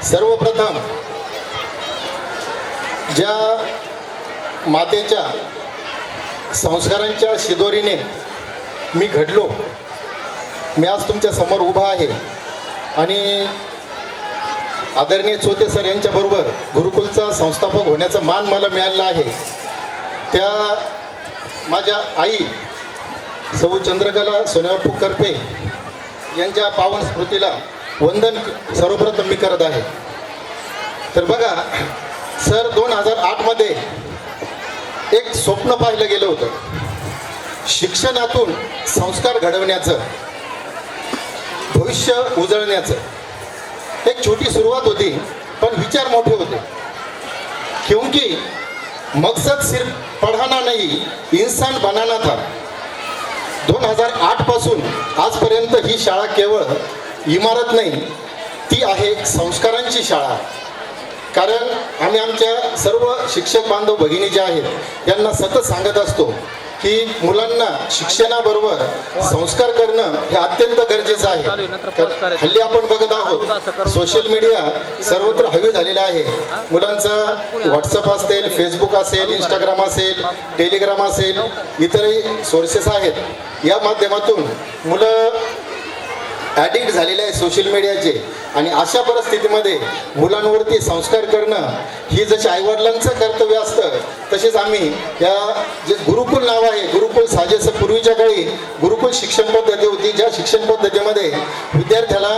सर्वप्रथम ज्या मातेच्या संस्कारांच्या शिदोरीने मी घडलो, मी आज तुमच्या समोर उभा आहे आणि आदरणीय चोते सर यांच्याबरोबर गुरुकुलचा संस्थापक होण्याचा मान मला मिळालेला आहे. त्या माझ्या आई सौ चंद्रकला सोन्याबापू करपे यांच्या पावन स्मृतीला वंदन सर्वप्रथम मी करत आहे. तर बघा सर, 2008 मध्ये एक स्वप्न पाहिलं गेलं होतं, शिक्षणातून संस्कार घडवण्याचं, भविष्य उजळण्याचं. एक छोटी सुरुवात होती पण विचार मोठे होते, क्योंकि मकसद सिर्फ पढ़ाना नहीं, इंसान बनाना था. 2008 पासून आजपर्यंत ही शाळा केवळ इमारत नाही, ती आहे संस्कारांची शाळा. कारण आम्ही आमच्या सर्व शिक्षक बांधव भगिनी जे आहेत यांना सतत सांगत असतो की मुलांना शिक्षणाबरोबर संस्कार करणं हे अत्यंत गरजेचं आहे. हल्ली आपण बघत आहोत सोशल मीडिया सर्वत्र हवी झालेला आहे. मुलांचं व्हॉट्सअप असेल, फेसबुक असेल, इंस्टाग्राम असेल, टेलिग्राम असेल, इतरही सोर्सेस आहेत. या माध्यमातून मुलं ॲडिक्ट झालेले आहे सोशल मीडियाचे. आणि अशा परिस्थितीमध्ये मुलांवरती संस्कार करणं ही जशी आईवडिलांचं कर्तव्य असतं, तसेच आम्ही या जे गुरुकुल नाव आहे, गुरुकुल साजेसं पूर्वीच्या काळी गुरुकुल शिक्षण पद्धती होती, ज्या शिक्षण पद्धतीमध्ये विद्यार्थ्याला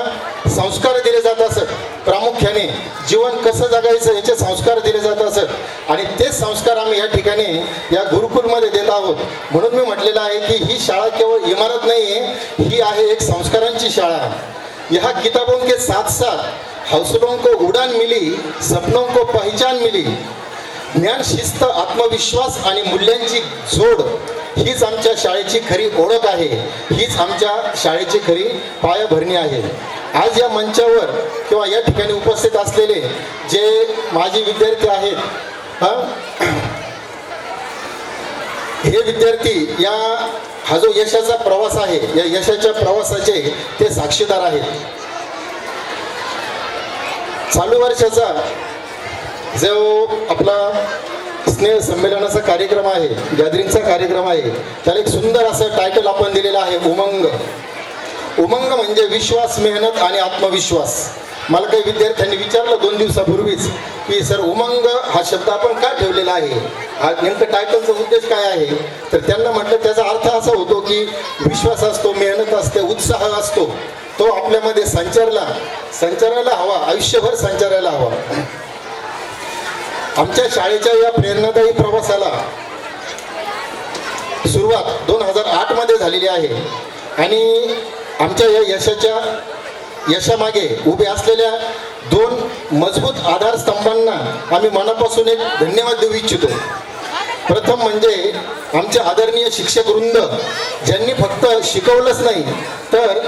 संस्कार दिले जात असत. प्रामुख्याने जीवन कसं जगायचं याचे संस्कार दिले जात असत आणि तेच संस्कार आम्ही या ठिकाणी या गुरुकुलमध्ये देत आहोत. म्हणून मी म्हटलेलं आहे की ही शाळा केवळ इमारत नाही, ही आहे एक संस्कारांची शाळा. यहाँ किताबों के साथ साथ हौसलों को उड़ान मिली, सपनों को पहचान मिली. ज्ञान, शिस्त, आत्मविश्वास आणि मूल्यांची जोड हीच आमच्या शाळेची खरी ओळख आहे, हीच आमच्या शाळेची खरी पायाभरणी आहे. आज या मंचावर किंवा या ठिकाणी उपस्थित असलेले जे माजी विद्यार्थी आहेत, हे विद्यार्थी हा जो यशाचा प्रवास आहे, या यशाच्या प्रवासाचे ते साक्षीदार आहेत. चालू वर्षाचा जो आपला स्नेह संमेलनाचा कार्यक्रम आहे, गॅदरिंगचा कार्यक्रम आहे, त्याला एक सुंदर असं टायटल आपण दिलेलं आहे, उमंग. उमंग म्हणजे विश्वास, मेहनत आणि आत्मविश्वास. मला काही विद्यार्थ्यांनी विचारलं 2 दिवसापूर्वीच की सर, उमंग हा शब्द आपण का ठेवलेला आहे, हा नेमकं टायटलचा उद्देश काय आहे. तर त्यांना म्हटलं त्याचा अर्थ असा होतो की विश्वास असतो, मेहनत असते, उत्साह असतो, तो आपल्यामध्ये संचारायला हवा, आयुष्यभर संचारायला हवा. आमच्या शाळेच्या या प्रेरणादायी प्रवासाला सुरुवात 2008 मध्ये झालेली आहे आणि आमच्या या यशामागे उभे असलेल्या 2 मजबूत आधारस्तंभांना आम्ही मनापासून एक धन्यवाद देऊ इच्छितो. प्रथम म्हणजे आमचे आदरणीय शिक्षक वृंद, ज्यांनी फक्त शिकवलंच नाही तर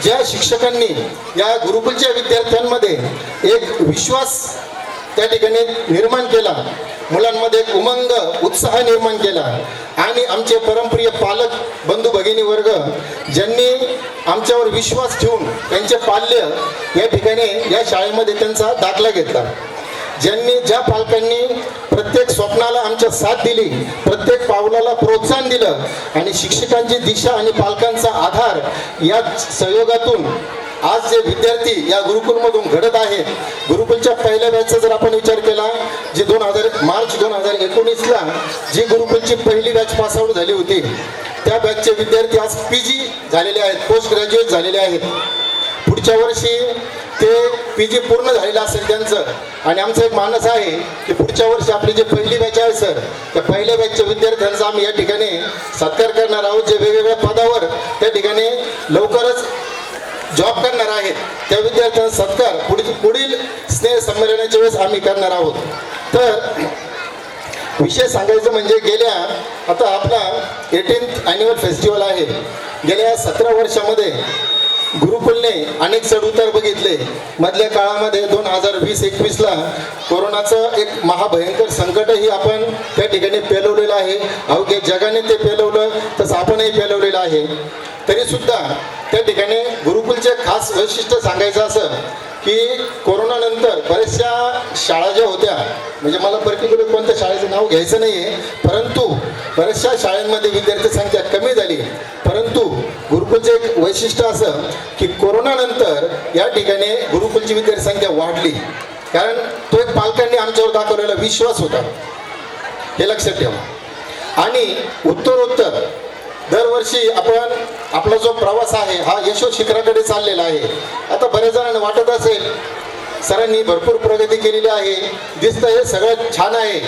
ज्या शिक्षकांनी या गुरुकुलच्या विद्यार्थ्यांमध्ये एक विश्वास त्या ठिकाणी निर्माण केला, मुलांमध्ये एक उमंग, उत्साह निर्माण केला. आणि आमचे परमप्रिय पालक बंधू भगिनी वर्ग, ज्यांनी आमच्यावर विश्वास ठेवून त्यांचे पाल्य या ठिकाणी या शाळेमध्ये त्यांचा दाखला घेतला. ज्या पालकांनी प्रत्येक स्वप्नाला आमच्या साथ दिली, प्रत्येक पावलाला प्रोत्साहन दिलं आणि शिक्षकांची दिशा आणि पालकांचा आधार या सहयोगातून आज जे विद्यार्थी या गुरुकुलमधून घडत आहेत. गुरुकुलच्या पहिल्या बॅचचा जर आपण विचार केला, जे मार्च 2019ला जी गुरुकुलची पहिली बॅच पासआउट झाली होती, त्या बॅचचे विद्यार्थी आज PG झालेले आहेत, पोस्ट ग्रॅज्युएट झालेले आहेत. पुढच्या वर्षी ते PG पूर्ण झालेलं असेल त्यांचं. आणि आमचा एक मानस आहे की पुढच्या वर्षी आपली जी पहिली बॅच आहे सर, त्या पहिल्या बॅचच्या विद्यार्थ्यांचा आम्ही या ठिकाणी सत्कार करणार आहोत, जे वेगवेगळ्या पदावर त्या ठिकाणी लवकरच जॉब करणार आहेत. त्या विद्यार्थ्यांचा सत्कार पुढील स्नेह संमेलनाच्या वेळेस आम्ही करणार आहोत. तर विषय सांगायचं म्हणजे आता आपला 18th ॲन्युअल फेस्टिवल आहे. गेल्या 17 वर्षामध्ये गुरुकुलने अनेक चढउतार बघितले. मधल्या काळामध्ये 2020-21ला कोरोनाचं एक महाभयंकर संकटही आपण त्या ठिकाणी पेलवलेलं आहे. अवघ्या जगाने ते पेलवलं, तसं आपणही पेलवलेलं आहे. तरीसुद्धा त्या ठिकाणी गुरुकुलचे खास वैशिष्ट्य सांगायचं असं की कोरोनानंतर बऱ्याचशा शाळा ज्या होत्या, म्हणजे मला पर्टिक्युलर कोणत्या शाळेचं नाव घ्यायचं नाही आहे, परंतु बऱ्याचशा शाळांमध्ये विद्यार्थी संख्या कमी झाली. परंतु गुरुकुलचं एक वैशिष्ट्य असं की कोरोनानंतर या ठिकाणी गुरुकुलची विद्यार्थी संख्या वाढली, कारण तो एक पालकांनी आमच्यावर दाखवलेला विश्वास होता, हे लक्षात ठेवा. आणि उत्तरोत्तर दरवर्षी आपण आपला जो प्रवास आहे हा यशो शिखराकडे चाललेला आहे. आता बऱ्याच जणांना वाटत असेल सरांनी भरपूर प्रगती केलेली आहे, दिसतं हे सगळं छान आहे,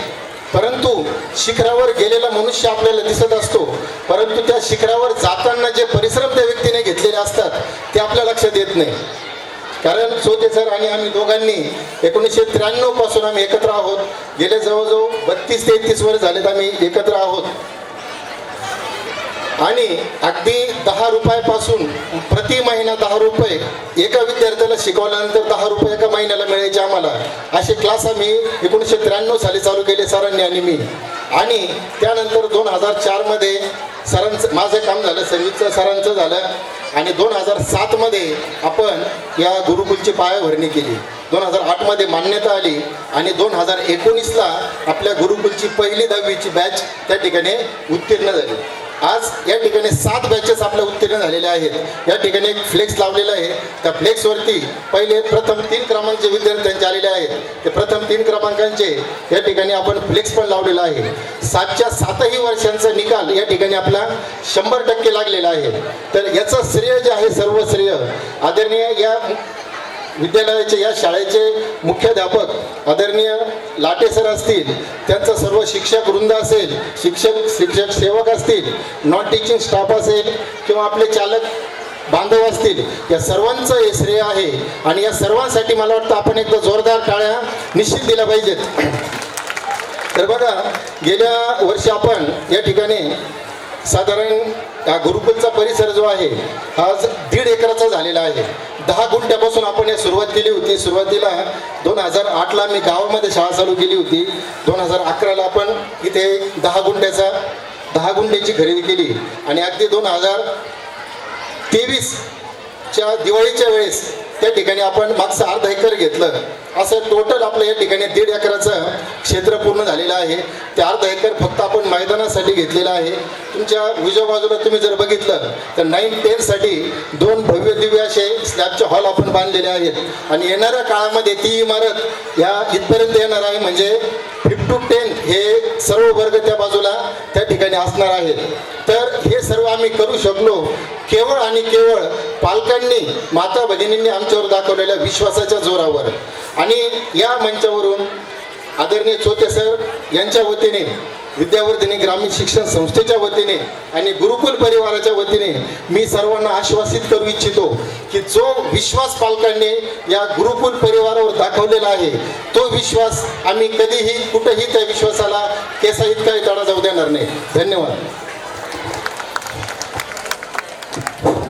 परंतु शिखरावर गेलेला मनुष्य आपल्याला दिसत असतो, परंतु त्या शिखरावर जाताना जे परिश्रम त्या व्यक्तीने घेतलेले असतात ते आपल्या लक्षात येत नाही. कारण सोते सर आणि आम्ही दोघांनी 1993 पासून आम्ही एकत्र आहोत. गेले जवळजवळ 32 ते 33 वर्ष झालेत आम्ही एकत्र आहोत. आणि अगदी 10 रुपयापासून प्रति महिना 10 रुपये एका विद्यार्थ्याला शिकवल्यानंतर 10 रुपये एका महिन्याला मिळायचे आम्हाला. असे क्लास आम्ही 1993 साली चालू केले सरांनी आणि मी. आणि त्यानंतर 2004 मध्ये सरांचं माझं काम झालं, सर्व्हिसचं सरांचं झालं. आणि 2007 मध्ये आपण या गुरुकुलची पायाभरणी केली. 2008 मध्ये मान्यता आली आणि 2019ला आपल्या गुरुकुलची पहिली 10वीची बॅच त्या ठिकाणी उत्तीर्ण झाली. आज या ठिकाणी 7 बॅचेस आपल्या उत्तीर्ण झालेल्या आहेत. या ठिकाणी एक फ्लेक्स लावलेला आहे, त्या फ्लेक्सवरती पहिले प्रथम 3 क्रमांकाचे विद्यार्थ्यांचे आलेले आहेत. ते प्रथम 3 क्रमांकांचे या ठिकाणी आपण फ्लेक्स पण लावलेला आहे. 7च्या 7ही वर्षांचा निकाल या ठिकाणी आपला 100% लागलेला आहे. तर याचं श्रेय जे आहे, सर्व श्रेय आदरणीय या विद्यालयाचे, या शाळेचे मुख्याध्यापक आदरणीय लाटे सर असतील, त्यांचा सर्व शिक्षक वृंद असेल, शिक्षक सेवक असतील, नॉन टीचिंग स्टाफ असेल किंवा आपले चालक बांधव असतील, या सर्वांचं हे श्रेय आहे. आणि या सर्वांसाठी मला वाटतं आपण एकदा जोरदार टाळ्या निश्चित दिल्या पाहिजेत. तर बघा, गेल्या वर्षी आपण या ठिकाणी साधारण हा गुरुकुलचा परिसर जो आहे हा 1.5 एकराचा झालेला आहे. 10 गुंठ्यापासून आपण सुरुवात केली होती. सुरुवातीला 2008ला मी गावामध्ये शाळा चालू केली होती. 2011ला आपण इथे 10 गुंठ्याची खरेदी केली आणि अगदी 2023च्या दिवाळीच्या वेळेस त्या ठिकाणी आपण मागचं अर्धा एकर घेतलं. असं टोटल आपलं या ठिकाणी 1.5 एकराचं क्षेत्र पूर्ण झालेलं आहे. ते अर्धा एकर फक्त आपण मैदानासाठी घेतलेलं आहे. तुमच्या उजव्या बाजूला तुम्ही जर बघितलं तर 9-10 साठी 2 भव्य दिव्य असे स्लॅबचे हॉल आपण बांधलेले आहेत. आणि येणाऱ्या काळामध्ये ती इमारत या इथपर्यंत येणार आहे, म्हणजे 5 to 10 हे सर्व वर्ग त्या बाजूला त्या ठिकाणी असणार आहेत. तर हे सर्व आम्ही करू शकलो केवळ आणि केवळ पालकांनी, माता भगिनींनी आमच्यावर दाखवलेल्या विश्वासाच्या जोरावर. आणि या मंचावरून आदरणीय चोते सर यांच्या वतीने, विद्यावर्धिनी ग्रामीण शिक्षण संस्थेच्या वतीने आणि गुरुकुल परिवाराच्या वतीने मी सर्वांना आश्वासित करू इच्छितो की जो विश्वास पालकांनी या गुरुकुल परिवारावर दाखवलेला आहे, तो विश्वास आम्ही कधीही कुठेही त्या विश्वासाला केसा इतकाही तडा जाऊ देणार नाही. धन्यवाद.